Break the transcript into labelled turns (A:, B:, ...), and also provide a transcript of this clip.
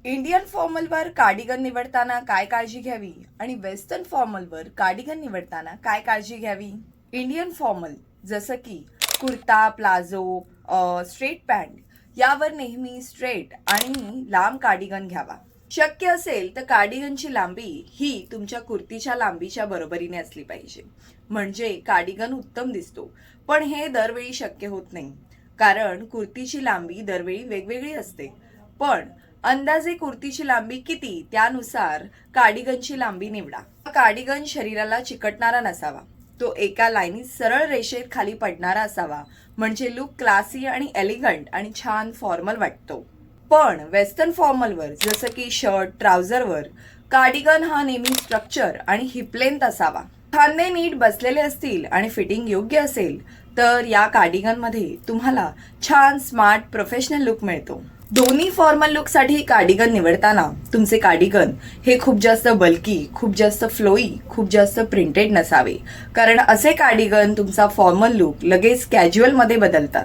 A: Indian फॉर्मलवर cardigan निवडताना काय काळजी घ्यावी आणि वेस्टर्न फॉर्मलवर कार्डिगन निवडताना काय काळजी घ्यावी? इंडियन फॉर्मल जसं की कुर्ता, प्लाझो, स्ट्रेट पॅन्ट यावर नेहमी स्ट्रेट आणि लांब कार्डिगन घ्यावा. शक्य असेल तर कार्डिगनची लांबी ही तुमच्या कुर्तीच्या लांबीच्या बरोबरीने असली पाहिजे, म्हणजे कार्डिगन उत्तम दिसतो. पण हे दरवेळी शक्य होत नाही, कारण कुर्तीची लांबी दरवेळी वेगवेगळी असते. पण अंदाजे कुर्तीची लांबी किती त्यानुसार कार्डिगनची लांबी निवडा. कार्डिगन शरीराला चिकटणारा नसावा, तो एका लाईनीत सरळ रेषेत खाली पडणारा असावा, म्हणजे लुक क्लासी आणि एलिगंट आणि छान फॉर्मल वाटतो. पण वेस्टर्न फॉर्मलवर जसं की शर्ट, ट्राउझरवर कार्डिगन हा नेहमी स्ट्रक्चर आणि हिप लेंथ असावा. खांदे नीट बसलेले असतील आणि फिटिंग योग्य असेल तर या कार्डिगनमध्ये तुम्हाला छान स्मार्ट प्रोफेशनल लुक मिळतो. दोन्ही फॉर्मल लुकसाठी कार्डिगन निवडताना तुमचे कार्डिगन हे खूप जास्त बल्की, खूप जास्त फ्लोई, खूप जास्त प्रिंटेड नसावे, कारण असे कार्डिगन तुमचा फॉर्मल लुक लगेच कॅज्युअलमध्ये बदलतात.